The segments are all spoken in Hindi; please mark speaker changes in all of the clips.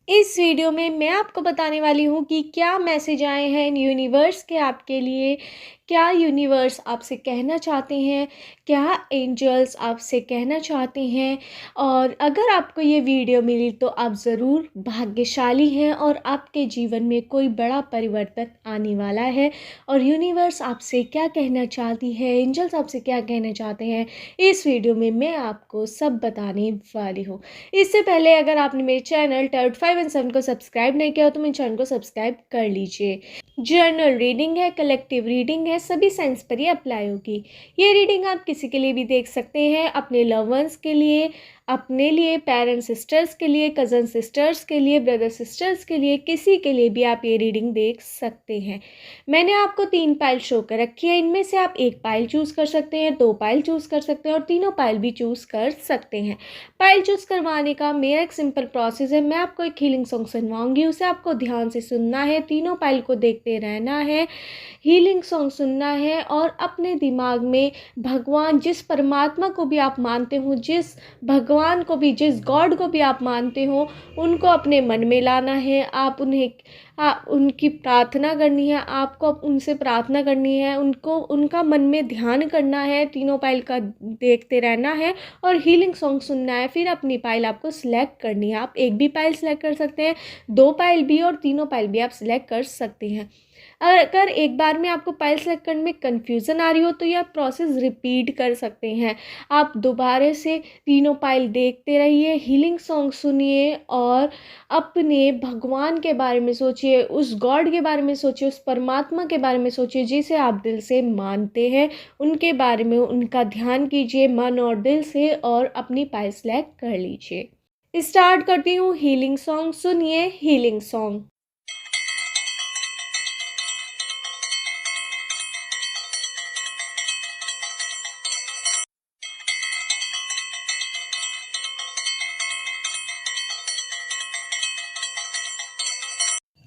Speaker 1: इस वीडियो में मैं आपको बताने वाली हूँ कि क्या मैसेज आए हैं इन यूनिवर्स के आपके लिए। क्या यूनिवर्स आपसे कहना चाहते हैं, क्या एंजल्स आपसे कहना चाहते हैं। और अगर आपको ये वीडियो मिली तो आप ज़रूर भाग्यशाली हैं और आपके जीवन में कोई बड़ा परिवर्तन आने वाला है। और यूनिवर्स आपसे क्या कहना चाहती है, एंजल्स आपसे क्या कहना चाहते हैं, इस वीडियो में मैं आपको सब बताने वाली हूँ। इससे पहले अगर आपने मेरे चैनल टर्ट 5 एंड 7 को सब्सक्राइब नहीं किया तो मेरे चैनल को सब्सक्राइब कर लीजिए। जर्नल रीडिंग है, कलेक्टिव रीडिंग है, सभी साइंस पर ही अप्लाई होगी। ये रीडिंग आप किसी के लिए भी देख सकते हैं, अपने लव वंस के लिए, अपने लिए, पेरेंट्स सिस्टर्स के लिए, कज़न सिस्टर्स के लिए, ब्रदर सिस्टर्स के लिए, किसी के लिए भी आप ये रीडिंग देख सकते हैं। मैंने आपको 3 पाइल शो कर रखी है, इनमें से आप 1 पाइल चूज़ कर सकते हैं, 2 पाइल चूज़ कर सकते हैं और तीनों पाइल भी चूज़ कर सकते हैं। पाइल चूज़ करवाने का मेरा एक सिंपल प्रोसेस है। मैं आपको एक हीलिंग सॉन्ग सुनवाऊंगी, उसे आपको ध्यान से सुनना है, तीनों पाइल को देखते रहना है, हीलिंग सॉन्ग सुनना है और अपने दिमाग में भगवान, जिस परमात्मा को भी आप मानते हो, जिस भगवान को भी, जिस गॉड को भी आप मानते हो, उनको अपने मन में लाना है। आप उन्हें उनकी प्रार्थना करनी है, आपको उनसे प्रार्थना करनी है, उनको उनका मन में ध्यान करना है, तीनों पाइल का देखते रहना है और हीलिंग सॉन्ग सुनना है। फिर अपनी पाइल आपको सिलेक्ट करनी है। आप एक भी पाइल सिलेक्ट कर सकते हैं, 2 पाइल भी और तीनों पाइल भी आप सिलेक्ट कर सकते हैं। अगर एक बार में आपको पाइल सेलेक्ट करने में कन्फ्यूज़न आ रही हो तो यह प्रोसेस रिपीट कर सकते हैं। आप दोबारा से तीनों पाइल देखते रहिए, हीलिंग सॉन्ग सुनिए और अपने भगवान के बारे में सोचिए, उस गॉड के बारे में सोचिए, उस परमात्मा के बारे में सोचिए जिसे आप दिल से मानते हैं। उनके बारे में उनका ध्यान कीजिए मन और दिल से और अपनी पाइल सेलेक्ट कर लीजिए। स्टार्ट करती हूँ हीलिंग सॉन्ग। सुनिए हीलिंग सॉन्ग।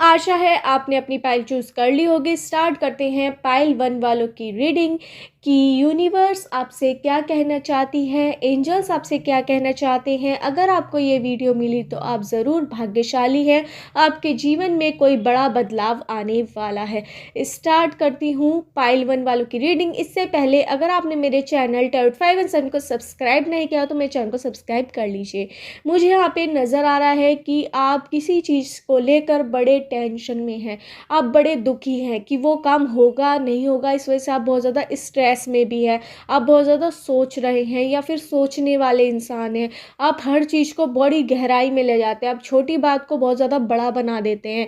Speaker 1: आशा है आपने अपनी पाइल चूज़ कर ली होगी। स्टार्ट करते हैं पाइल 1 वालों की रीडिंग कि यूनिवर्स आपसे क्या कहना चाहती है, एंजल्स आपसे क्या कहना चाहते हैं। अगर आपको ये वीडियो मिली तो आप ज़रूर भाग्यशाली हैं, आपके जीवन में कोई बड़ा बदलाव आने वाला है। स्टार्ट करती हूँ पाइल 1 वालों की रीडिंग। इससे पहले अगर आपने मेरे चैनल टर्ट 5 एंड 7 को सब्सक्राइब नहीं किया तो मेरे चैनल को सब्सक्राइब कर लीजिए। मुझे यहाँ पे नज़र आ रहा है कि आप किसी चीज़ को लेकर बड़े टेंशन में हैं, आप बड़े दुखी हैं कि वो काम होगा नहीं होगा, इस वजह से आप बहुत ज़्यादा स्ट्रेस में भी है, आप बहुत ज़्यादा सोच रहे हैं या फिर सोचने वाले इंसान हैं। आप हर चीज़ को बड़ी गहराई में ले जाते हैं, आप छोटी बात को बहुत ज़्यादा बड़ा बना देते हैं।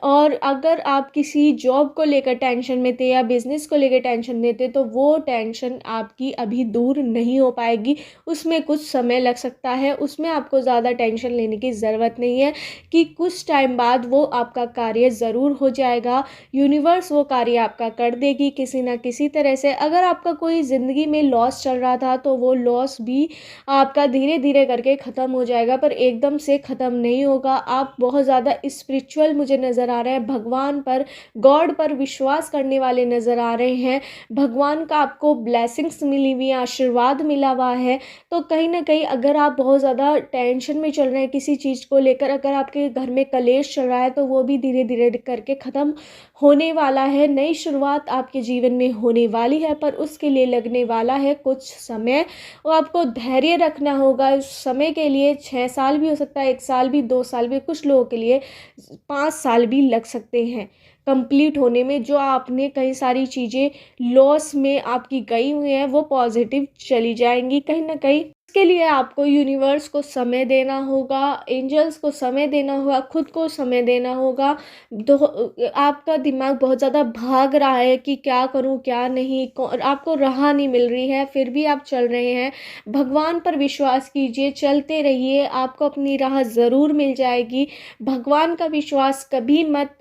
Speaker 1: और अगर आप किसी जॉब को लेकर टेंशन में थे या बिज़नेस को लेकर टेंशन में थे तो वो टेंशन आपकी अभी दूर नहीं हो पाएगी, उसमें कुछ समय लग सकता है। उसमें आपको ज़्यादा टेंशन लेने की ज़रूरत नहीं है कि कुछ टाइम बाद वो आपका कार्य ज़रूर हो जाएगा। यूनिवर्स वो कार्य आपका कर देगी किसी ना किसी तरह से। अगर आपका कोई ज़िंदगी में लॉस चल रहा था तो वो लॉस भी आपका धीरे धीरे करके ख़त्म हो जाएगा, पर एकदम से ख़त्म नहीं होगा। आप बहुत ज़्यादा स्पिरिचुअल मुझे नज़र आ रहे हैं, भगवान पर, गॉड पर विश्वास करने वाले नज़र आ रहे हैं। भगवान का आपको ब्लेसिंग्स मिली हुई है, आशीर्वाद मिला हुआ है। तो कहीं ना कहीं अगर आप बहुत ज़्यादा टेंशन में चल रहे हैं किसी चीज़ को लेकर, अगर आपके घर में कलेश चल रहा है तो वो भी धीरे धीरे करके ख़त्म होने वाला है। नई शुरुआत आपके जीवन में होने वाली है, पर उसके लिए लगने वाला है कुछ समय और आपको धैर्य रखना होगा। इस समय के लिए 6 साल भी हो सकता है, 1 साल भी, 2 साल भी, कुछ लोगों के लिए 5 साल भी लग सकते हैं कंप्लीट होने में। जो आपने कई सारी चीज़ें लॉस में आपकी गई हुई हैं वो पॉजिटिव चली जाएंगी कहीं ना कहीं। इसके लिए आपको यूनिवर्स को समय देना होगा, एंजल्स को समय देना होगा, खुद को समय देना होगा। तो आपका दिमाग बहुत ज़्यादा भाग रहा है कि क्या करूं क्या नहीं, आपको राह नहीं मिल रही है, फिर भी आप चल रहे हैं। भगवान पर विश्वास कीजिए, चलते रहिए, आपको अपनी राह ज़रूर मिल जाएगी। भगवान का विश्वास कभी मत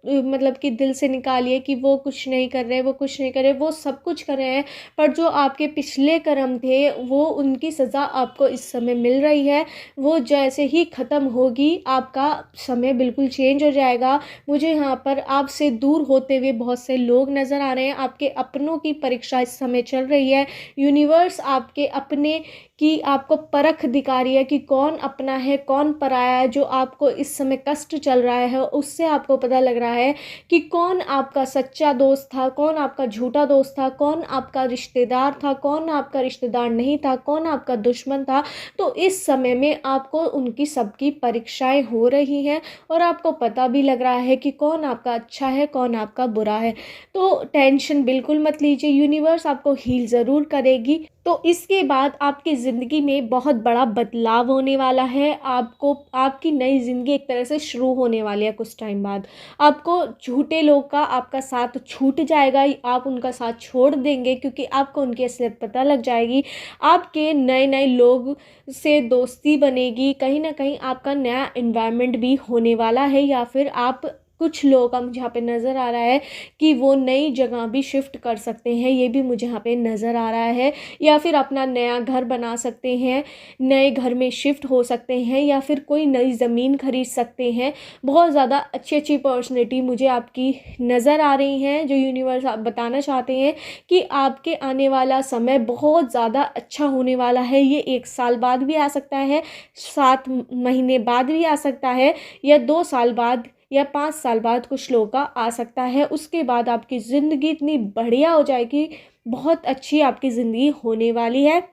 Speaker 1: मतलब कि दिल से निकालिए कि वो कुछ नहीं कर रहे, वो कुछ नहीं कर रहे, वो सब कुछ कर रहे हैं। पर जो आपके पिछले कर्म थे वो, उनकी सज़ा आपको इस समय मिल रही है। वो जैसे ही ख़त्म होगी आपका समय बिल्कुल चेंज हो जाएगा। मुझे यहाँ पर आपसे दूर होते हुए बहुत से लोग नज़र आ रहे हैं। आपके अपनों की परीक्षा इस समय चल रही है। यूनिवर्स आपके अपने कि आपको परख दिखा रही है कि कौन अपना है, कौन पराया है। जो आपको इस समय कष्ट चल रहा है, उससे आपको पता लग रहा है कि कौन आपका सच्चा दोस्त था, कौन आपका झूठा दोस्त था, कौन आपका रिश्तेदार था, कौन आपका रिश्तेदार नहीं था, कौन आपका दुश्मन था। तो इस समय में आपको उनकी सबकी परीक्षाएँ हो रही हैं और आपको पता भी लग रहा है कि कौन आपका अच्छा है, कौन आपका बुरा है। तो टेंशन बिल्कुल मत लीजिए, यूनिवर्स आपको हील ज़रूर करेगी। तो इसके बाद आपकी ज़िंदगी में बहुत बड़ा बदलाव होने वाला है। आपको आपकी नई ज़िंदगी एक तरह से शुरू होने वाली है कुछ टाइम बाद। आपको झूठे लोग का आपका साथ छूट जाएगा, आप उनका साथ छोड़ देंगे क्योंकि आपको उनकी असलियत पता लग जाएगी। आपके नए-नए लोग से दोस्ती बनेगी, कहीं न कहीं आपका नया एनवायरनमेंट भी होने वाला है, या फिर आप कुछ लोग का मुझे यहाँ पे नज़र आ रहा है कि वो नई जगह भी शिफ्ट कर सकते हैं, ये भी मुझे यहाँ पे नज़र आ रहा है। या फिर अपना नया घर बना सकते हैं, नए घर में शिफ्ट हो सकते हैं, या फिर कोई नई ज़मीन खरीद सकते हैं। बहुत ज़्यादा अच्छी पर्सनैलिटी मुझे आपकी नज़र आ रही हैं, जो यूनिवर्स आप बताना चाहते हैं कि आपके आने वाला समय बहुत ज़्यादा अच्छा होने वाला है। ये 1 साल बाद भी आ सकता है, 7 महीने बाद भी आ सकता है, या 2 साल बाद या 5 साल बाद कुछ लोगों का आ सकता है। उसके बाद आपकी ज़िंदगी इतनी बढ़िया हो जाएगी, बहुत अच्छी आपकी ज़िंदगी होने वाली है।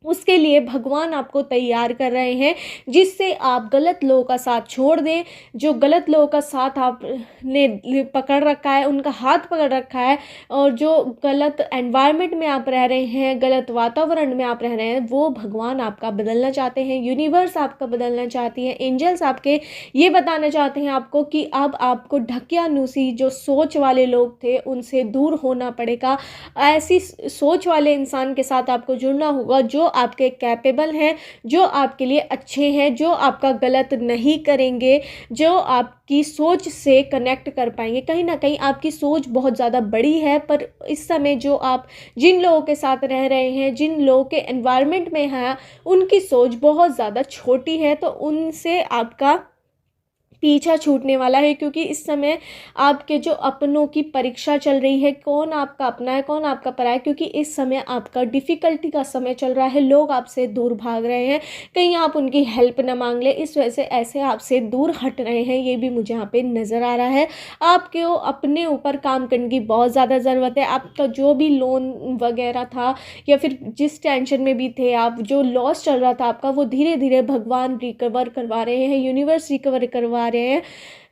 Speaker 1: उसके लिए भगवान आपको तैयार कर रहे हैं, जिससे आप गलत लोगों का साथ छोड़ दें। जो गलत लोगों का साथ आपने पकड़ रखा है, उनका हाथ पकड़ रखा है, और जो गलत एनवायरनमेंट में आप रह रहे हैं, गलत वातावरण में आप रह रहे हैं, वो भगवान आपका बदलना चाहते हैं, यूनिवर्स आपका बदलना चाहती है। एंजल्स आपके ये बताना चाहते हैं आपको कि अब आपको ढकियानुसी जो सोच वाले लोग थे उनसे दूर होना पड़ेगा। ऐसी सोच वाले इंसान के साथ आपको जुड़ना होगा जो आपके कैपेबल हैं, जो आपके लिए अच्छे हैं, जो आपका गलत नहीं करेंगे, जो आपकी सोच से कनेक्ट कर पाएंगे। कहीं ना कहीं आपकी सोच बहुत ज़्यादा बड़ी है, पर इस समय जो आप जिन लोगों के साथ रह रहे हैं, जिन लोगों के एनवायरनमेंट में हैं, उनकी सोच बहुत ज़्यादा छोटी है, तो उनसे आपका पीछा छूटने वाला है। क्योंकि इस समय आपके जो अपनों की परीक्षा चल रही है, कौन आपका अपना है, कौन आपका पराया है, क्योंकि इस समय आपका डिफ़िकल्टी का समय चल रहा है। लोग आपसे दूर भाग रहे हैं, कहीं आप उनकी हेल्प ना मांग लें, इस वजह से ऐसे आपसे दूर हट रहे हैं, ये भी मुझे यहाँ पे नज़र आ रहा है। आपको अपने ऊपर काम करने की बहुत ज़्यादा ज़रूरत है। आपका जो भी लोन वगैरह था, या फिर जिस टेंशन में भी थे आप, जो लॉस चल रहा था आपका, वो धीरे धीरे भगवान रिकवर करवा रहे हैं, यूनिवर्स रिकवर करवा रहे हैं,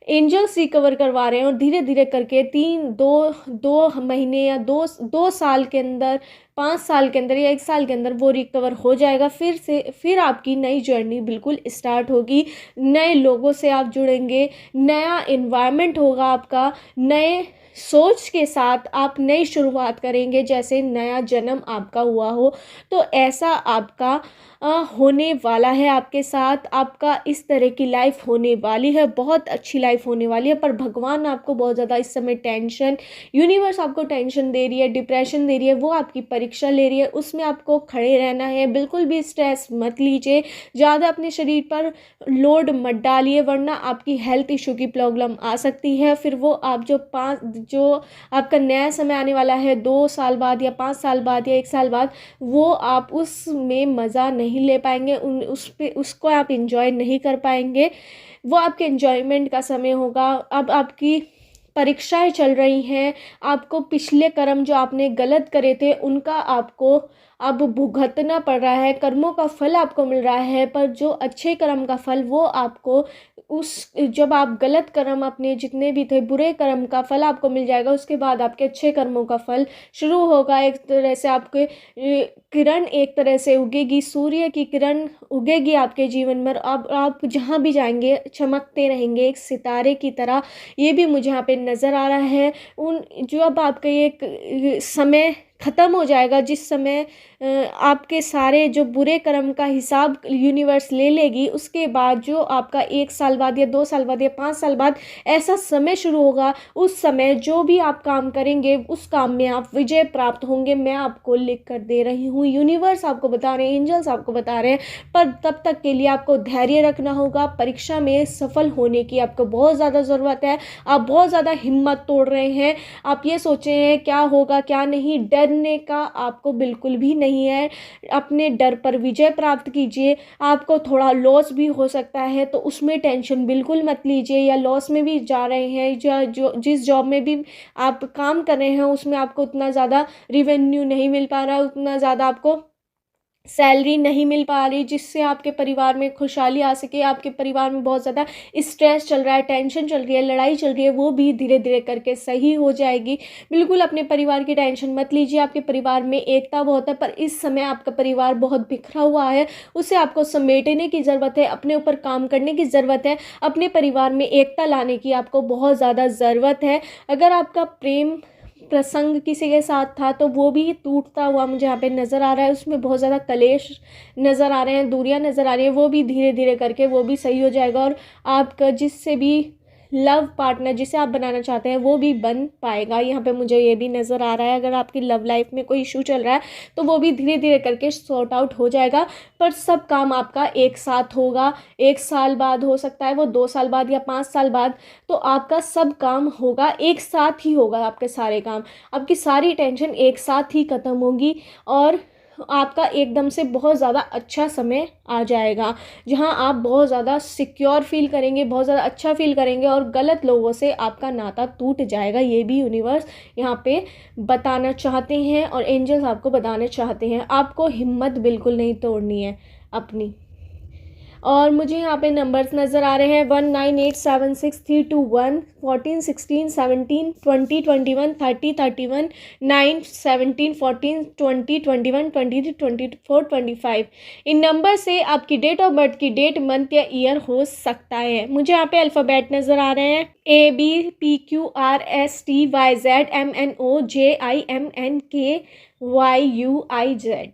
Speaker 1: एंजल्स रिकवर करवा रहे हैं। और धीरे धीरे करके 2 महीने या 2 साल के अंदर, 5 साल के अंदर, या 1 साल के अंदर वो रिकवर हो जाएगा। फिर आपकी नई जर्नी बिल्कुल स्टार्ट होगी। नए लोगों से आप जुड़ेंगे, नया एनवायरनमेंट होगा आपका, नए सोच के साथ आप नई शुरुआत करेंगे, जैसे नया जन्म आपका हुआ हो। तो ऐसा आपका होने वाला है आपके साथ। आपका इस तरह की लाइफ होने वाली है, बहुत अच्छी लाइफ होने वाली है। पर भगवान आपको बहुत ज़्यादा इस समय टेंशन, यूनिवर्स आपको टेंशन दे रही है, डिप्रेशन दे रही है, वो आपकी परीक्षा ले रही है, उसमें आपको खड़े रहना है। बिल्कुल भी स्ट्रेस मत लीजिए, ज़्यादा अपने शरीर पर लोड मत डालिए, वरना आपकी हेल्थ इशू की प्रॉब्लम आ सकती है। फिर वो आप जो आपका नया समय आने वाला है 2 साल बाद या 5 साल बाद या 1 साल बाद, वो आप उसमें मज़ा नहीं ले पाएंगे, उसको आप इंजॉय नहीं कर पाएंगे। वो आपके एंजॉयमेंट का समय होगा। अब आपकी परीक्षाएं चल रही हैं, आपको पिछले कर्म जो आपने गलत करे थे उनका आपको अब भुगतना पड़ रहा है, कर्मों का फल आपको मिल रहा है। पर जो अच्छे कर्म का फल, वो आपको जब आप गलत कर्म अपने जितने भी थे, बुरे कर्म का फल आपको मिल जाएगा। उसके बाद आपके अच्छे कर्मों का फल शुरू होगा। एक तरह से आपके किरण एक तरह से उगेगी, सूर्य की किरण उगेगी आपके जीवन में। अब आप जहाँ भी जाएंगे चमकते रहेंगे एक सितारे की तरह, ये भी मुझे यहाँ पे नज़र आ रहा है। जब आपका ये समय ख़त्म हो जाएगा, जिस समय आपके सारे जो बुरे कर्म का हिसाब यूनिवर्स ले लेगी, उसके बाद जो आपका 1 साल बाद या 2 साल बाद या 5 साल बाद ऐसा समय शुरू होगा, उस समय जो भी आप काम करेंगे उस काम में आप विजय प्राप्त होंगे। मैं आपको लिख कर दे रही हूँ, यूनिवर्स आपको बता रहे हैं, एंजल्स आपको बता रहे हैं। पर तब तक के लिए आपको धैर्य रखना होगा। परीक्षा में सफल होने की आपको बहुत ज़्यादा ज़रूरत है। आप बहुत ज़्यादा हिम्मत तोड़ रहे हैं, आप ये सोच रहे हैं क्या होगा क्या नहीं, डर डरने का आपको बिल्कुल भी नहीं है। अपने डर पर विजय प्राप्त कीजिए। आपको थोड़ा लॉस भी हो सकता है तो उसमें टेंशन बिल्कुल मत लीजिए, या लॉस में भी जा रहे हैं, या जो जिस जॉब में भी आप काम कर रहे हैं उसमें आपको उतना ज़्यादा रिवेन्यू नहीं मिल पा रहा है, उतना ज़्यादा आपको सैलरी नहीं मिल पा रही जिससे आपके परिवार में खुशहाली आ सके, आपके परिवार में बहुत ज़्यादा स्ट्रेस चल रहा है, टेंशन चल रही है, लड़ाई चल रही है, वो भी धीरे धीरे करके सही हो जाएगी। बिल्कुल अपने परिवार की टेंशन मत लीजिए। आपके परिवार में एकता बहुत है, पर इस समय आपका परिवार बहुत बिखरा हुआ है, उसे आपको समेटने की ज़रूरत है, अपने ऊपर काम करने की ज़रूरत है, अपने परिवार में एकता लाने की आपको बहुत ज़्यादा ज़रूरत है। अगर आपका प्रेम प्रसंग किसी के साथ था तो वो भी टूटता हुआ मुझे यहाँ पे नज़र आ रहा है, उसमें बहुत ज़्यादा कलेश नज़र आ रहे हैं, दूरियां नज़र आ रही है, वो भी धीरे धीरे करके वो भी सही हो जाएगा। और आपका जिससे भी लव पार्टनर जिसे आप बनाना चाहते हैं वो भी बन पाएगा। यहाँ पे मुझे ये भी नज़र आ रहा है, अगर आपकी लव लाइफ में कोई इशू चल रहा है तो वो भी धीरे धीरे करके सॉर्ट आउट हो जाएगा। पर सब काम आपका एक साथ होगा, 1 साल बाद हो सकता है, वो 2 साल बाद या 5 साल बाद, तो आपका सब काम होगा एक साथ ही होगा। आपके सारे काम, आपकी सारी टेंशन एक साथ ही ख़त्म होगी और आपका एकदम से बहुत ज़्यादा अच्छा समय आ जाएगा जहां आप बहुत ज़्यादा सिक्योर फील करेंगे, बहुत ज़्यादा अच्छा फील करेंगे और गलत लोगों से आपका नाता टूट जाएगा। ये भी यूनिवर्स यहाँ पे बताना चाहते हैं और एंजल्स आपको बताना चाहते हैं। आपको हिम्मत बिल्कुल नहीं तोड़नी है अपनी। और मुझे यहाँ पे नंबर्स नज़र आ रहे हैं 19876321 14 16 17 20 21 30 31 9 17 14 20 21 23 24 25। इन नंबर से आपकी डेट ऑफ बर्थ की डेट, मंथ या ईयर हो सकता है। मुझे यहाँ पे अल्फ़ाबेट नज़र आ रहे हैं ABPQRSTYZMNOJIMNKYUIZ।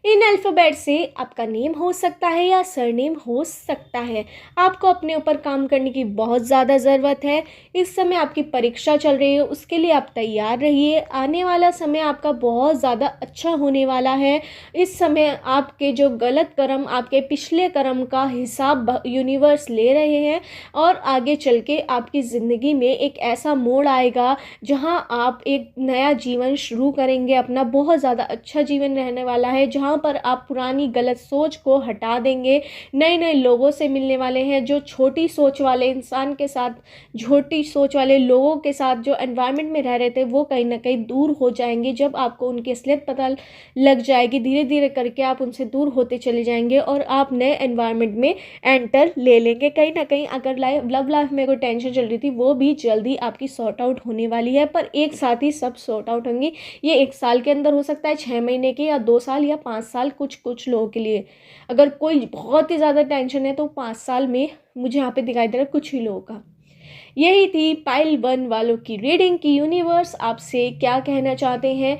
Speaker 1: इन अल्फ़ाबेट से आपका नेम हो सकता है या सरनेम हो सकता है। आपको अपने ऊपर काम करने की बहुत ज़्यादा ज़रूरत है। इस समय आपकी परीक्षा चल रही है, उसके लिए आप तैयार रहिए। आने वाला समय आपका बहुत ज़्यादा अच्छा होने वाला है। इस समय आपके जो गलत कर्म, आपके पिछले कर्म का हिसाब यूनिवर्स ले रहे हैं और आगे चल के आपकी ज़िंदगी में एक ऐसा मोड़ आएगा जहां आप एक नया जीवन शुरू करेंगे। अपना बहुत ज़्यादा अच्छा जीवन रहने वाला है जहां पर आप पुरानी गलत सोच को हटा देंगे, नए नए लोगों से मिलने वाले हैं। जो छोटी सोच वाले इंसान के साथ, छोटी सोच वाले लोगों के साथ जो एनवायरनमेंट में रह रहे थे वो कहीं ना कहीं दूर हो जाएंगे। जब आपको उनकी असलियत पता लग जाएगी, धीरे धीरे करके आप उनसे दूर होते चले जाएंगे और आप नए एनवायरनमेंट में एंटर ले लेंगे। कहीं ना कहीं अगर लव लाइफ में कोई टेंशन चल रही थी वो भी जल्दी आपकी सॉर्ट आउट होने वाली है, पर एक साथ ही सब सॉर्ट आउट होंगी। ये 1 साल के अंदर हो सकता है, 6 महीने के, या 2 साल या 5 साल, कुछ लोगों के लिए। अगर कोई बहुत ही ज़्यादा टेंशन है तो 5 साल में मुझे यहाँ पे दिखाई दे रहा है कुछ ही लोगों का। यही थी पाइल 1 वालों की रीडिंग की यूनिवर्स आपसे क्या कहना चाहते हैं।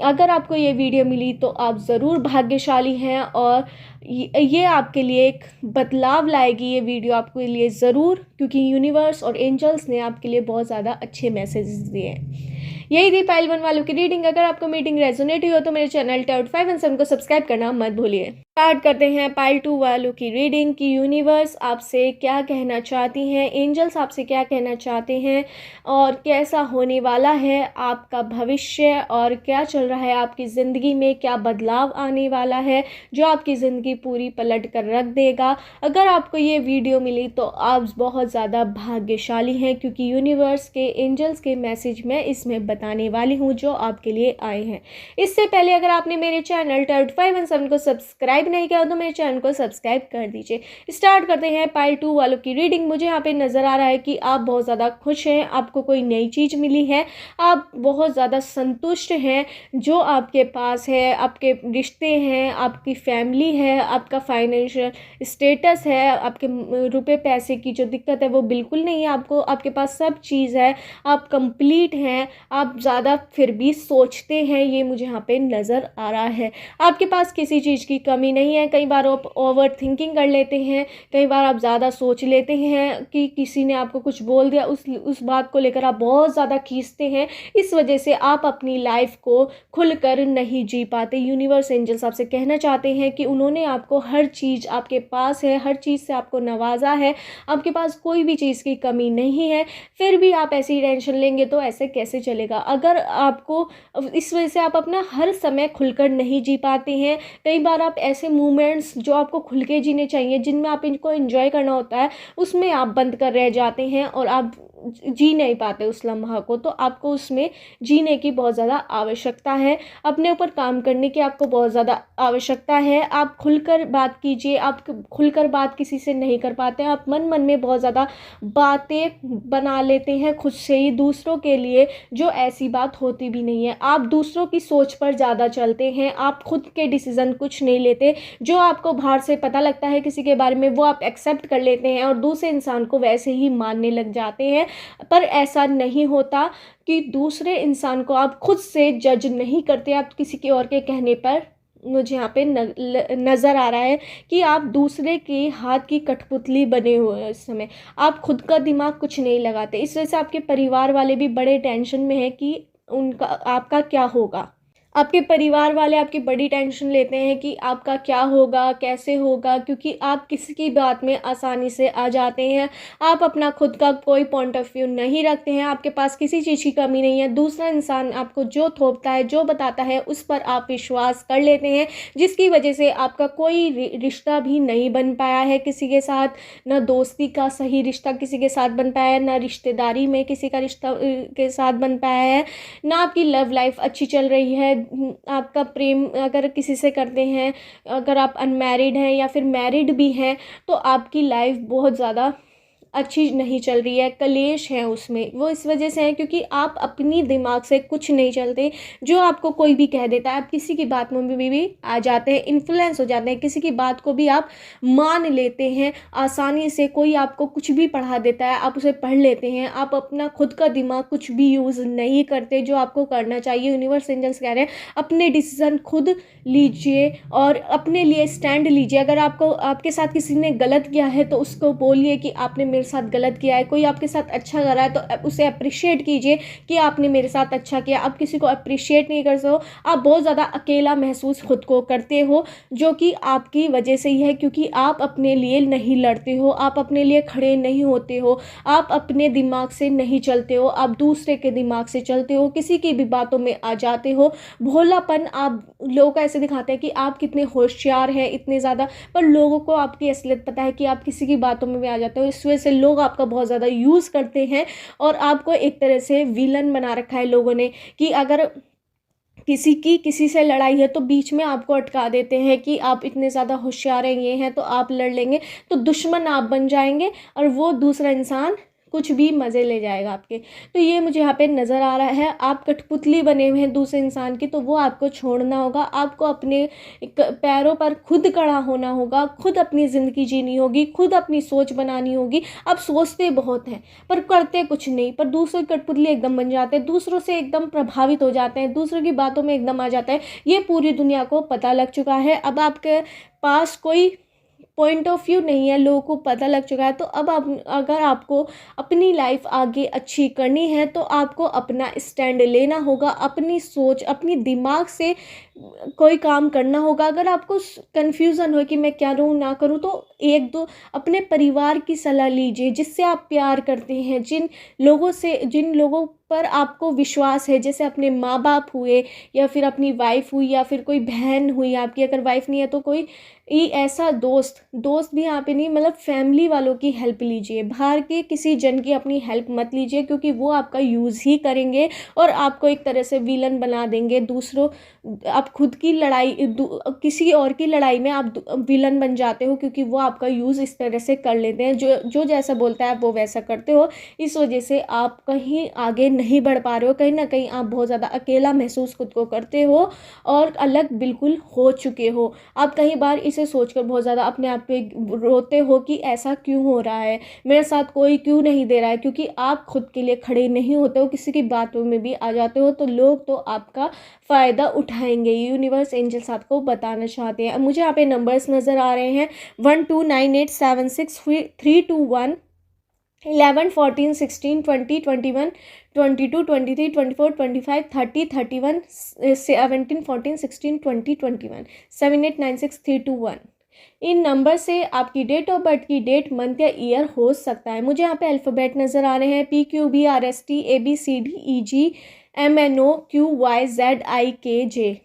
Speaker 1: अगर आपको ये वीडियो मिली तो आप ज़रूर भाग्यशाली हैं और ये आपके लिए एक बदलाव लाएगी ये वीडियो आपके लिए ज़रूर, क्योंकि यूनिवर्स और एंजल्स ने आपके लिए बहुत ज़्यादा अच्छे मैसेजेस दिए हैं। यही थी पाइल 1 वालों की रीडिंग। अगर आपको मीटिंग रेजोनेट हुई हो तो मेरे चैनल टाउट 5 एंड 7 को सब्सक्राइब करना मत भूलिए। स्टार्ट करते हैं पाइल 2 वालों की रीडिंग की यूनिवर्स आपसे क्या कहना चाहती हैं, एंजल्स आपसे क्या कहना चाहते हैं और कैसा होने वाला है आपका भविष्य और क्या चल रहा है आपकी ज़िंदगी में, क्या बदलाव आने वाला है जो आपकी ज़िंदगी पूरी पलट कर रख देगा। अगर आपको ये वीडियो मिली तो आप बहुत ज़्यादा भाग्यशाली हैं, क्योंकि यूनिवर्स के एंजल्स के मैसेज मैं इसमें बताने वाली हूँ जो आपके लिए आए हैं। इससे पहले अगर आपने मेरे चैनल टाउट 5 एंड 7 को सब्सक्राइब नहीं किया तो मेरे चैनल को सब्सक्राइब कर दीजिए। स्टार्ट करते हैं पाइल 2 वालों की रीडिंग। मुझे यहाँ पे नज़र आ रहा है कि आप बहुत ज़्यादा खुश हैं, आपको कोई नई चीज़ मिली है, आप बहुत ज़्यादा संतुष्ट हैं जो आपके पास है, आपके रिश्ते हैं, आपकी फैमिली है, आपका फाइनेंशियल स्टेटस है, आपके रुपए पैसे की जो दिक्कत है वो बिल्कुल नहीं है। आपको आपके पास सब चीज़ है, आप कंप्लीट हैं, आप ज़्यादा फिर भी सोचते हैं, ये मुझे यहाँ पे नज़र आ रहा है। आपके पास किसी चीज़ की कमी नहीं है। कई बार आप ओवर थिंकिंग कर लेते हैं, कई बार आप ज़्यादा सोच लेते हैं कि किसी ने आपको कुछ बोल दिया, उस बात को लेकर आप बहुत ज़्यादा खींचते हैं। इस वजह से आप अपनी लाइफ को खुलकर नहीं जी पाते। यूनिवर्स एंजल्स आपसे कहना चाहते हैं कि उन्होंने आपको हर चीज़ आपके पास है, हर चीज़ से आपको नवाजा है, आपके पास कोई भी चीज़ की कमी नहीं है, फिर भी आप ऐसी टेंशन लेंगे तो ऐसे कैसे चलेगा। अगर आपको इस वजह से आप अपना हर समय खुलकर नहीं जी पाते हैं। कई बार आप ऐसे मोमेंट्स जो आपको खुल के जीने चाहिए, जिनमें आप इनको एंजॉय करना होता है, उसमें आप बंद कर रह जाते हैं और आप जी नहीं पाते उस लम्हा को। तो आपको उसमें जीने की बहुत ज़्यादा आवश्यकता है, अपने ऊपर काम करने की आपको बहुत ज़्यादा आवश्यकता है। आप खुलकर बात कीजिए, आप खुलकर बात किसी से नहीं कर पाते हैं, आप मन मन में बहुत ज़्यादा बातें बना लेते हैं खुद से ही दूसरों के लिए, जो ऐसी बात होती भी नहीं है। आप दूसरों की सोच पर ज़्यादा चलते हैं, आप खुद के डिसीज़न कुछ नहीं लेते। जो आपको बाहर से पता लगता है किसी के बारे में, वो आप एक्सेप्ट कर लेते हैं और दूसरे इंसान को वैसे ही मानने लग जाते हैं। पर ऐसा नहीं होता कि दूसरे इंसान को आप खुद से जज नहीं करते, आप किसी के और के कहने पर। मुझे यहाँ पे नज़र आ रहा है कि आप दूसरे के हाथ की कठपुतली बने हुए हैं। इस समय आप खुद का दिमाग कुछ नहीं लगाते। इस वजह से आपके परिवार वाले भी बड़े टेंशन में हैं कि उनका आपका क्या होगा। आपके परिवार वाले आपकी बड़ी टेंशन लेते हैं कि आपका क्या होगा, कैसे होगा, क्योंकि आप किसी की बात में आसानी से आ जाते हैं। आप अपना खुद का कोई पॉइंट ऑफ व्यू नहीं रखते हैं, आपके पास किसी चीज़ की कमी नहीं है। दूसरा इंसान आपको जो थोपता है, जो बताता है, उस पर आप विश्वास कर लेते हैं, जिसकी वजह से आपका कोई रिश्ता भी नहीं बन पाया है किसी के साथ। ना दोस्ती का सही रिश्ता किसी के साथ बन पाया है, ना रिश्तेदारी में किसी का रिश्ता के साथ बन पाया है, ना आपकी लव लाइफ अच्छी चल रही है। आपका प्रेम अगर किसी से करते हैं, अगर आप अनमैरिड हैं या फिर मैरिड भी हैं, तो आपकी लाइफ बहुत ज़्यादा अच्छी नहीं चल रही है, कलेश है उसमें। वो इस वजह से है क्योंकि आप अपनी दिमाग से कुछ नहीं चलते। जो आपको कोई भी कह देता है, आप किसी की बात में भी आ जाते हैं, इन्फ्लुएंस हो जाते हैं, किसी की बात को भी आप मान लेते हैं आसानी से। कोई आपको कुछ भी पढ़ा देता है, आप उसे पढ़ लेते हैं। आप अपना खुद का दिमाग कुछ भी यूज़ नहीं करते, जो आपको करना चाहिए। यूनिवर्स एंजल्स कह रहे हैं अपने डिसीज़न खुद लीजिए और अपने लिए स्टैंड लीजिए। अगर आपके साथ किसी ने गलत किया है तो उसको बोलिए कि आपने मेरे साथ गलत किया है। कोई आपके साथ अच्छा कर रहा है तो उसे अप्रिशिएट कीजिए कि आपने मेरे साथ अच्छा किया। आप किसी को अप्रिशिएट नहीं कर सको, आप बहुत ज़्यादा अकेला महसूस खुद को करते हो, जो कि आपकी वजह से ही है, क्योंकि आप अपने लिए नहीं लड़ते हो, आप अपने लिए खड़े नहीं होते हो, आप अपने दिमाग से नहीं चलते हो, आप दूसरे के दिमाग से चलते हो, किसी की भी बातों में आ जाते हो। भोलापन आप लोगों को ऐसे दिखाते हैं कि आप कितने होशियार हैं, इतने ज़्यादा, पर लोगों को आपकी असलियत पता है कि आप किसी की बातों में भी आ जाते हो। इस वजह से लोग आपका बहुत ज़्यादा यूज़ करते हैं और आपको एक तरह से विलन बना रखा है लोगों ने, कि अगर किसी से लड़ाई है तो बीच में आपको अटका देते हैं कि आप इतने ज़्यादा होशियार हैं, ये हैं, तो आप लड़ लेंगे, तो दुश्मन आप बन जाएंगे और वो दूसरा इंसान कुछ भी मज़े ले जाएगा आपके। तो ये मुझे यहाँ पे नज़र आ रहा है, आप कठपुतली बने हुए हैं दूसरे इंसान की, तो वो आपको छोड़ना होगा। आपको अपने पैरों पर खुद खड़ा होना होगा, खुद अपनी ज़िंदगी जीनी होगी, खुद अपनी सोच बनानी होगी। आप सोचते बहुत हैं पर करते कुछ नहीं, पर दूसरों की कठपुतली एकदम बन जाते हैं, दूसरों से एकदम प्रभावित हो जाते हैं, दूसरों की बातों में एकदम आ जाते हैं। ये पूरी दुनिया को पता लग चुका है। अब आपके पास कोई पॉइंट ऑफ व्यू नहीं है, लोगों को पता लग चुका है। तो अब आप, अगर आपको अपनी लाइफ आगे अच्छी करनी है तो आपको अपना स्टैंड लेना होगा, अपनी सोच, अपनी दिमाग से कोई काम करना होगा। अगर आपको कन्फ्यूज़न हो कि मैं क्या करूँ ना करूँ, तो एक दो अपने परिवार की सलाह लीजिए, जिससे आप प्यार करते हैं, जिन लोगों पर आपको विश्वास है, जैसे अपने माँ बाप हुए या फिर अपनी वाइफ हुई या फिर कोई बहन हुई आपकी। अगर वाइफ नहीं है तो कोई ऐसा दोस्त भी यहाँ पे नहीं, मतलब फैमिली वालों की हेल्प लीजिए। बाहर के किसी जन की अपनी हेल्प मत लीजिए, क्योंकि वो आपका यूज़ ही करेंगे और आपको एक तरह से विलन बना देंगे। आप खुद की लड़ाई, किसी और की लड़ाई में आप विलन बन जाते हो, क्योंकि वो आपका यूज़ इस तरह से कर लेते हैं। जो जैसा बोलता है आप वो वैसा करते हो। इस वजह से आप कहीं आगे नहीं बढ़ पा रहे हो, कहीं ना कहीं आप बहुत ज़्यादा अकेला महसूस खुद को करते हो और अलग बिल्कुल हो चुके हो। आप कई बार इसे सोचकर बहुत ज़्यादा अपने आप पे रोते हो कि ऐसा क्यों हो रहा है, मेरे साथ कोई क्यों नहीं दे रहा है, क्योंकि आप खुद के लिए खड़े नहीं होते हो, किसी की बातों में भी आ जाते हो तो लोग तो आपका फ़ायदा उठाएंगे। यूनिवर्स एंजल्स आपको बताना चाहते हैं। मुझे यहाँ पे नंबर्स नज़र आ रहे हैं 12987632 11 14 16 20 21 22 23 24 25 30 31 17 14 16 20 21 7896321। इन नंबर से आपकी डेट ऑफ बर्थ की डेट, मंथ या ईयर हो सकता है। मुझे यहाँ पे अल्फ़ाबेट नज़र आ रहे हैं PQBRSTABCDEGMNOQYZIKJ।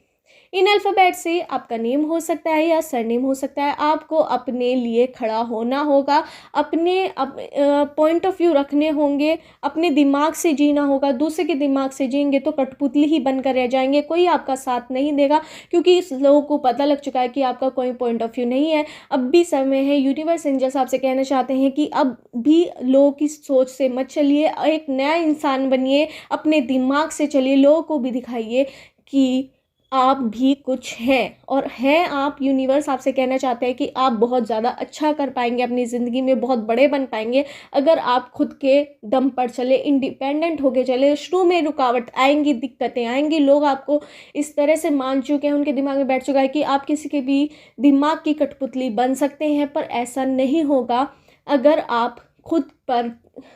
Speaker 1: इन अल्फ़ाबेट से आपका नेम हो सकता है या सरनेम हो सकता है। आपको अपने लिए खड़ा होना होगा, अपने पॉइंट ऑफ व्यू रखने होंगे, अपने दिमाग से जीना होगा। दूसरे के दिमाग से जिएंगे तो कठपुतली ही बनकर रह जाएंगे, कोई आपका साथ नहीं देगा, क्योंकि इस लोगों को पता लग चुका है कि आपका कोई पॉइंट ऑफ व्यू नहीं है। अब भी समय है। यूनिवर्स एंजल्स आपसे कहना चाहते हैं कि अब भी लोगों की सोच से मत चलिए, एक नया इंसान बनिए, अपने दिमाग से चलिए, लोगों को भी दिखाइए कि आप भी कुछ हैं और हैं आप। यूनिवर्स आपसे कहना चाहते हैं कि आप बहुत ज़्यादा अच्छा कर पाएंगे, अपनी ज़िंदगी में बहुत बड़े बन पाएंगे अगर आप खुद के दम पर चले, इंडिपेंडेंट होके चले। शुरू में रुकावट आएंगी, दिक्कतें आएंगी, लोग आपको इस तरह से मान चुके हैं, उनके दिमाग में बैठ चुका है कि आप किसी के भी दिमाग की कठपुतली बन सकते हैं, पर ऐसा नहीं होगा अगर आप खुद पर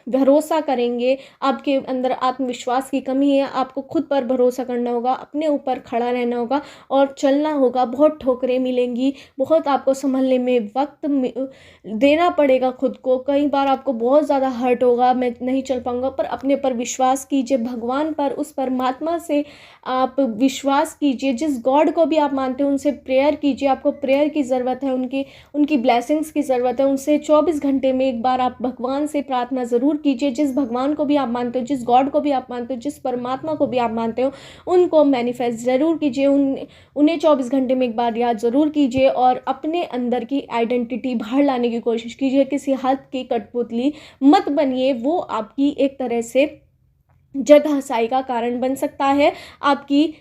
Speaker 1: भरोसा करेंगे। आपके अंदर आत्मविश्वास की कमी है, आपको खुद पर भरोसा करना होगा, अपने ऊपर खड़ा रहना होगा और चलना होगा। बहुत ठोकरें मिलेंगी, बहुत आपको संभलने में वक्त देना पड़ेगा खुद को। कई बार आपको बहुत ज़्यादा हर्ट होगा, मैं नहीं चल पाऊँगा, पर अपने पर विश्वास कीजिए, भगवान पर, उस परमात्मा से आप विश्वास कीजिए। जिस गॉड को भी आप मानते हो उनसे प्रेयर कीजिए। आपको प्रेयर की ज़रूरत है, उनकी ब्लेसिंग्स की ज़रूरत है। उनसे 24 घंटे में एक बार आप भगवान से प्रार्थना ज़रूर कीजिए। जिस भगवान को भी आप मानते हो, जिस गॉड को भी आप मानते हो, जिस परमात्मा को भी आप मानते हो, उनको मैनिफेस्ट ज़रूर कीजिए। उन्हें 24 घंटे में एक बार याद ज़रूर कीजिए और अपने अंदर की आइडेंटिटी बाहर लाने की कोशिश कीजिए। किसी हद की कठपुतली मत बनिए, वो आपकी एक तरह से जगहसाई का कारण बन सकता है। आपकी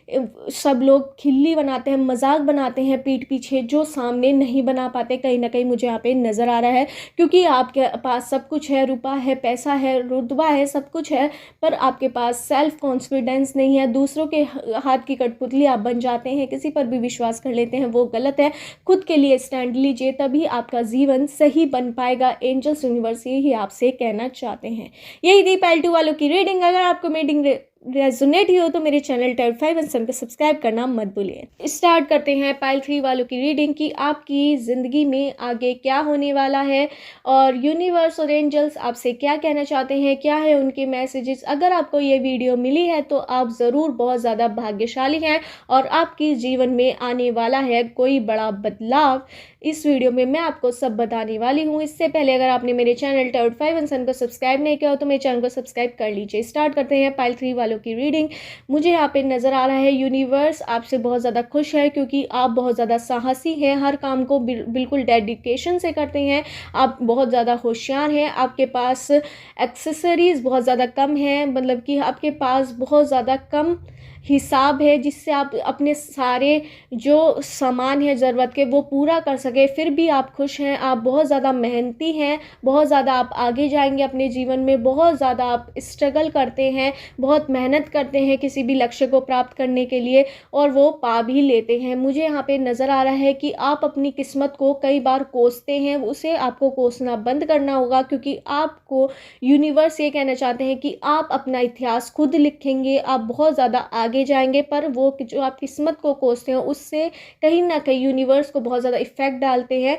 Speaker 1: सब लोग खिल्ली बनाते हैं, मजाक बनाते हैं पीठ पीछे, जो सामने नहीं बना पाते। कहीं ना कहीं मुझे यहाँ पे नज़र आ रहा है, क्योंकि आपके पास सब कुछ है, रुपया है, पैसा है, रुतबा है, सब कुछ है, पर आपके पास सेल्फ कॉन्फिडेंस नहीं है। दूसरों के हाथ की कठपुतली आप बन जाते हैं, किसी पर भी विश्वास कर लेते हैं, वो गलत है। खुद के लिए स्टैंड लीजिए, तभी आपका जीवन सही बन पाएगा। एंजल्स यूनिवर्स ही आपसे कहना चाहते हैं। यही थी पाइल 2 वालों की रीडिंग। अगर आपको रीडिंग रेजोनेट ही हो तो मेरे चैनल टैब 5 एंड 7 को सब्सक्राइब करना मत भूलिए। स्टार्ट करते हैं पाइल 3 वालों की रीडिंग कि आपकी ज़िंदगी में आगे क्या होने वाला है और यूनिवर्स और एंजल्स आपसे क्या कहना चाहते हैं, क्या है उनके मैसेजेस। अगर आपको ये वीडियो मिली है तो आप ज़रूर बहुत ज़्यादा भाग्यशाली हैं और आपकी जीवन में आने वाला है कोई बड़ा बदलाव। इस वीडियो में मैं आपको सब बताने वाली हूँ। इससे पहले अगर आपने मेरे चैनल टैब 5 एंड 7 को सब्सक्राइब नहीं किया हो तो मेरे चैनल को सब्सक्राइब कर लीजिए। स्टार्ट करते हैं पाइल 3 वालों की रीडिंग। मुझे यहाँ पे नज़र आ रहा है यूनिवर्स आपसे बहुत ज़्यादा खुश है, क्योंकि आप बहुत ज़्यादा साहसी हैं, हर काम को बिल्कुल डेडिकेशन से करते हैं, आप बहुत ज़्यादा होशियार हैं, आपके पास एक्सेसरीज़ बहुत ज़्यादा कम है, मतलब कि आपके पास बहुत ज़्यादा कम हिसाब है जिससे आप अपने सारे जो सामान है ज़रूरत के वो पूरा कर सके। फिर भी आप खुश हैं, आप बहुत ज़्यादा मेहनती हैं, बहुत ज़्यादा आप आगे जाएंगे अपने जीवन में, बहुत ज़्यादा आप स्ट्रगल करते हैं, बहुत मेहनत करते हैं किसी भी लक्ष्य को प्राप्त करने के लिए और वो पा भी लेते हैं। मुझे यहाँ पे नज़र आ रहा है कि आप अपनी किस्मत को कई बार कोसते हैं, उसे आपको कोसना बंद करना होगा, क्योंकि आपको यूनिवर्स ये कहना चाहते हैं कि आप अपना इतिहास खुद लिखेंगे, आप बहुत ज़्यादा आगे जाएंगे। पर वो जो आप किस्मत को कोसते हैं उससे कहीं ना कहीं यूनिवर्स को बहुत ज़्यादा इफ़ेक्ट डालते हैं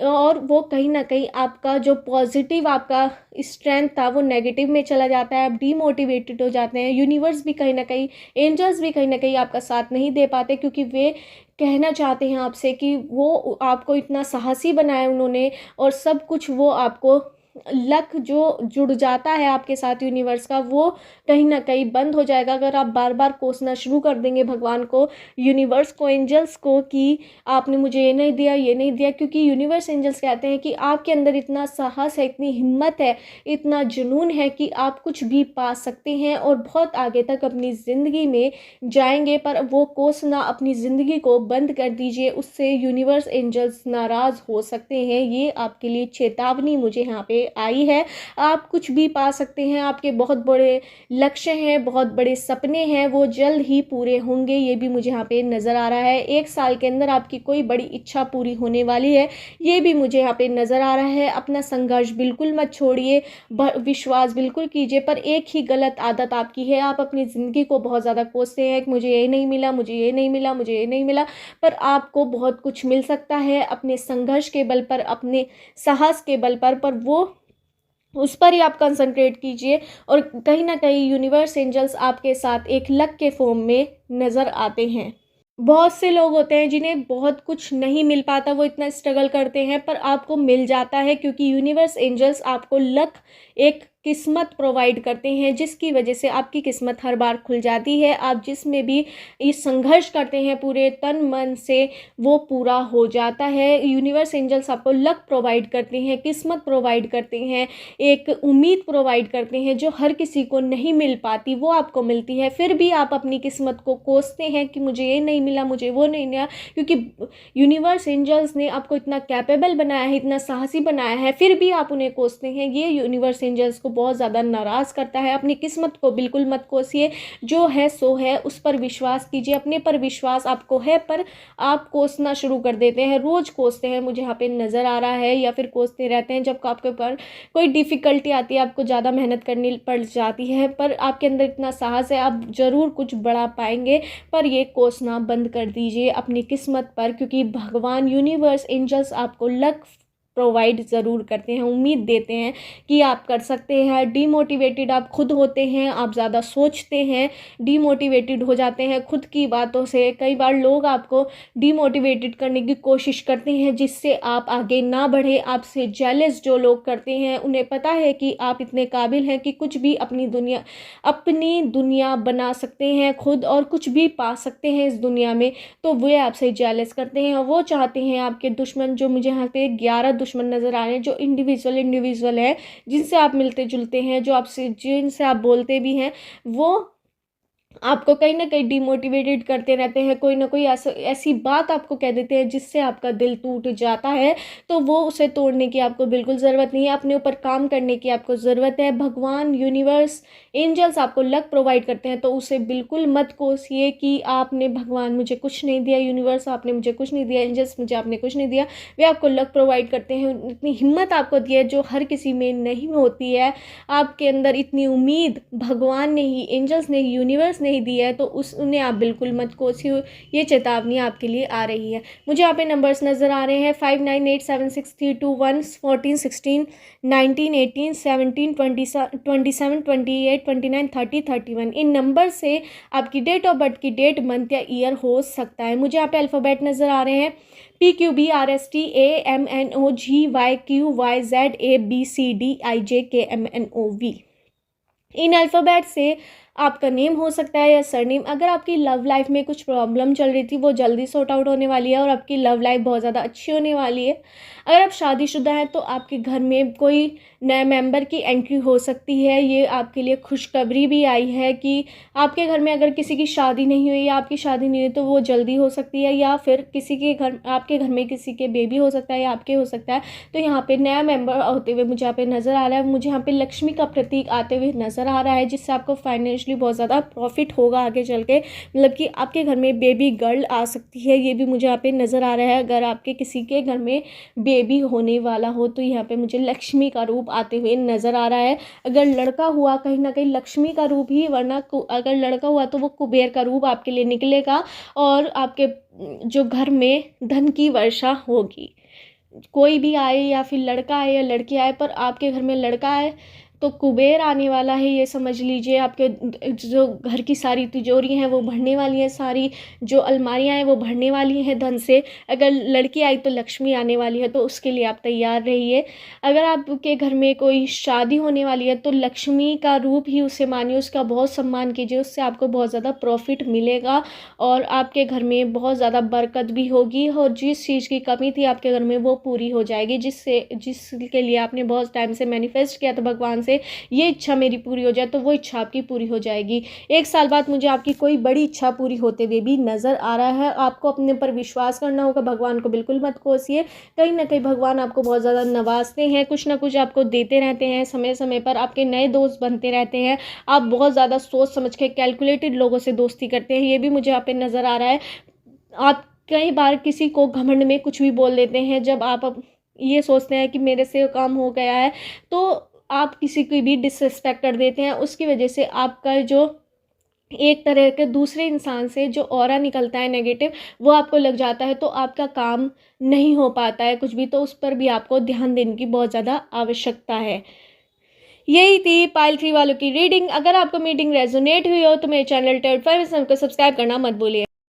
Speaker 1: और वो कहीं ना कहीं आपका जो पॉजिटिव आपका स्ट्रेंथ था वो नेगेटिव में चला जाता है, आप डीमोटिवेटेड हो जाते हैं। यूनिवर्स भी कहीं ना कहीं, एंजल्स भी कहीं ना कहीं आपका साथ नहीं दे पाते, क्योंकि वे कहना चाहते हैं आपसे कि वो आपको इतना साहसी बनाया उन्होंने और सब कुछ वो आपको लक जो जुड़ जाता है आपके साथ यूनिवर्स का, वो कहीं ना कहीं बंद हो जाएगा अगर आप बार बार कोसना शुरू कर देंगे भगवान को, यूनिवर्स को, एंजल्स को कि आपने मुझे ये नहीं दिया, ये नहीं दिया। क्योंकि यूनिवर्स, एंजल्स कहते हैं कि आपके अंदर इतना साहस है, इतनी हिम्मत है, इतना जुनून है कि आप कुछ भी पा सकते हैं और बहुत आगे तक अपनी ज़िंदगी में जाएंगे। पर वो कोसना, अपनी ज़िंदगी को बंद कर दीजिए, उससे यूनिवर्स, एंजल्स नाराज़ हो सकते हैं। ये आपके लिए चेतावनी मुझे यहाँ पे आई है। आप कुछ भी पा सकते हैं, आपके बहुत बड़े लक्ष्य हैं, बहुत बड़े सपने हैं, वो जल्द ही पूरे होंगे, ये भी मुझे यहाँ पे नज़र आ रहा है। 1 साल के अंदर आपकी कोई बड़ी इच्छा पूरी होने वाली है, ये भी मुझे यहाँ पे नज़र आ रहा है। अपना संघर्ष बिल्कुल मत छोड़िए, विश्वास बिल्कुल कीजिए। पर एक ही गलत आदत आपकी है, आप अपनी ज़िंदगी को बहुत ज़्यादा कोसते हैं कि मुझे ये नहीं मिला, मुझे ये नहीं मिला, मुझे ये नहीं मिला। पर आपको बहुत कुछ मिल सकता है अपने संघर्ष के बल पर, अपने साहस के बल पर वो उस पर ही आप कंसंट्रेट कीजिए। और कहीं ना कहीं यूनिवर्स, एंजल्स आपके साथ एक लक के फॉर्म में नज़र आते हैं। बहुत से लोग होते हैं जिन्हें बहुत कुछ नहीं मिल पाता, वो इतना स्ट्रगल करते हैं, पर आपको मिल जाता है क्योंकि यूनिवर्स, एंजल्स आपको लक, एक किस्मत प्रोवाइड करते हैं, जिसकी वजह से आपकी किस्मत हर बार खुल जाती है। आप जिसमें भी इस संघर्ष करते हैं पूरे तन मन से, वो पूरा हो जाता है। यूनिवर्स, एंजल्स आपको लक प्रोवाइड करते हैं, किस्मत प्रोवाइड करते हैं, एक उम्मीद प्रोवाइड करते हैं जो हर किसी को नहीं मिल पाती, वो आपको मिलती है। फिर भी आप अपनी किस्मत को कोसते हैं कि मुझे ये नहीं मिला, मुझे वो नहीं मिला, क्योंकि यूनिवर्स, एंजल्स ने आपको इतना कैपेबल बनाया है, इतना साहसी बनाया है, फिर भी आप उन्हें कोसते हैं। ये यूनिवर्स, एंजल्स को बहुत ज़्यादा नाराज़ करता है। अपनी किस्मत को बिल्कुल मत कोसिए, जो है सो है, उस पर विश्वास कीजिए। अपने पर विश्वास आपको है, पर आप कोसना शुरू कर देते हैं, रोज़ कोसते हैं, मुझे यहाँ पे नज़र आ रहा है, या फिर कोसते रहते हैं। जब आपके ऊपर कोई डिफ़िकल्टी आती है, आपको ज़्यादा मेहनत करनी पड़ जाती है, पर आपके अंदर इतना साहस है, आप ज़रूर कुछ बड़ा पाएंगे। पर ये कोसना बंद कर दीजिए अपनी किस्मत पर, क्योंकि भगवान, यूनिवर्स, एंजल्स आपको लक प्रोवाइड ज़रूर करते हैं, उम्मीद देते हैं कि आप कर सकते हैं। डीमोटिवेटेड आप खुद होते हैं, आप ज़्यादा सोचते हैं, डीमोटिवेटेड हो जाते हैं खुद की बातों से। कई बार लोग आपको डीमोटिवेटेड करने की कोशिश करते हैं, जिससे आप आगे ना बढ़े। आपसे जेलस जो लोग करते हैं, उन्हें पता है कि आप इतने काबिल हैं कि कुछ भी अपनी दुनिया बना सकते हैं खुद, और कुछ भी पा सकते हैं इस दुनिया में। तो वे आपसे जेलस करते हैं, और वो चाहते हैं, आपके दुश्मन, जो मुझे यहाँ पे 11 दुश्मन नज़र आ रहे हैं, जो इंडिविजुअल हैं, जिनसे आप मिलते जुलते हैं, जो आपसे, जिनसे आप बोलते भी हैं, वो आपको कहीं ना कहीं डिमोटिवेटेड करते रहते हैं। कोई ना कोई ऐसी बात आपको कह देते हैं जिससे आपका दिल टूट जाता है। तो वो उसे तोड़ने की आपको बिल्कुल ज़रूरत नहीं है, अपने ऊपर काम करने की आपको ज़रूरत है। भगवान, यूनिवर्स, एंजल्स आपको लक प्रोवाइड करते हैं, तो उसे बिल्कुल मत कोसिए कि आपने, भगवान मुझे कुछ नहीं दिया, यूनिवर्स आपने मुझे कुछ नहीं दिया, एंजल्स मुझे आपने कुछ नहीं दिया। वे आपको लक प्रोवाइड करते हैं, इतनी हिम्मत आपको दी है जो हर किसी में नहीं होती है। आपके अंदर इतनी उम्मीद भगवान ने ही, एंजल्स ने ही, यूनिवर्स नहीं दी है, तो उन्हें आप बिल्कुल मत कोसिए। ये चेतावनी आपके लिए आ रही है। मुझे यहाँ पे नंबर्स नज़र आ रहे हैं 59876321 14 16 19 18 17 27 28 29 30 31। इन नंबर से आपकी डेट ऑफ बर्थ की डेट, मंथ या ईयर हो सकता है। मुझे यहाँ पे अल्फ़ाबेट नज़र आ रहे हैं PQBRSTAMNOGYQYZABCDIJKMNOV। इन अल्फ़ाबेट से आपका नेम हो सकता है या सरनेम। अगर आपकी लव लाइफ में कुछ प्रॉब्लम चल रही थी, वो जल्दी सॉर्ट आउट होने वाली है और आपकी लव लाइफ बहुत ज़्यादा अच्छी होने वाली है। अगर आप शादीशुदा हैं तो आपके घर में कोई नए मेंबर की एंट्री हो सकती है। ये आपके लिए खुशखबरी भी आई है कि आपके घर में अगर किसी की शादी नहीं हुई या आपकी शादी नहीं हुई तो वो जल्दी हो सकती है, या फिर किसी के घर, आपके घर में किसी के बेबी हो सकता है या आपके हो सकता है। तो यहाँ पे नया मेंबर होते हुए मुझे यहाँ पे नज़र आ रहा है। मुझे यहाँ पे लक्ष्मी का प्रतीक आते हुए नज़र आ रहा है, जिससे आपको फाइनेंशियली बहुत ज़्यादा प्रॉफिट होगा आगे चल के। मतलब कि आपके घर में बेबी गर्ल आ सकती है, ये भी मुझे यहाँ पे नज़र आ रहा है। अगर आपके किसी के घर में बेबी होने वाला हो तो यहाँ पे मुझे लक्ष्मी का रूप आते हुए नज़र आ रहा है। अगर लड़का हुआ, कहीं ना कहीं लक्ष्मी का रूप ही, वरना अगर लड़का हुआ तो वो कुबेर का रूप आपके लिए निकलेगा, और आपके जो घर में धन की वर्षा होगी। कोई भी आए, या फिर लड़का आए या लड़की आए, पर आपके घर में लड़का आए तो कुबेर आने वाला है, ये समझ लीजिए। आपके जो घर की सारी तिजोरी हैं वो भरने वाली हैं, सारी जो अलमारियां हैं वो भरने वाली हैं धन से। अगर लड़की आई तो लक्ष्मी आने वाली है, तो उसके लिए आप तैयार रहिए। अगर आपके घर में कोई शादी होने वाली है तो लक्ष्मी का रूप ही उसे मानिए, उसका बहुत सम्मान कीजिए, उससे आपको बहुत ज़्यादा प्रॉफिट मिलेगा और आपके घर में बहुत ज़्यादा बरकत भी होगी। और जिस चीज़ की कमी थी आपके घर में वो पूरी हो जाएगी, जिसके लिए आपने बहुत टाइम से मैनिफेस्ट किया था भगवान से, ये इच्छा मेरी पूरी हो जाए, तो वो इच्छा आपकी पूरी हो जाएगी। 1 साल बाद मुझे आपकी कोई बड़ी इच्छा पूरी होते हुए भी नज़र आ रहा है। आपको अपने पर विश्वास करना होगा, भगवान को बिल्कुल मत कोसिए। कहीं ना कहीं भगवान आपको बहुत ज़्यादा नवाजते हैं, कुछ ना कुछ आपको देते रहते हैं, समय समय पर आपके नए दोस्त बनते रहते हैं। आप बहुत ज़्यादा सोच समझ के कैलकुलेटेड लोगों से दोस्ती करते हैं, ये भी मुझे आप पे नज़र आ रहा है। आप कई बार किसी को घमंड में कुछ भी बोल देते हैं, जब आप अब ये सोचते हैं कि मेरे से काम हो गया है, तो आप किसी की भी डिसरिस्पेक्ट कर देते हैं। उसकी वजह से आपका जो एक तरह के दूसरे इंसान से जो ऑरा निकलता है नेगेटिव, वो आपको लग जाता है, तो आपका काम नहीं हो पाता है कुछ भी, तो उस पर भी आपको ध्यान देने की बहुत ज़्यादा आवश्यकता है। यही थी पाइल ट्री वालों की रीडिंग। अगर आपको मीटिंग रेजोनेट हुई हो तो मेरे चैनल टेड 5 को सब्सक्राइब करना मत भूलिए।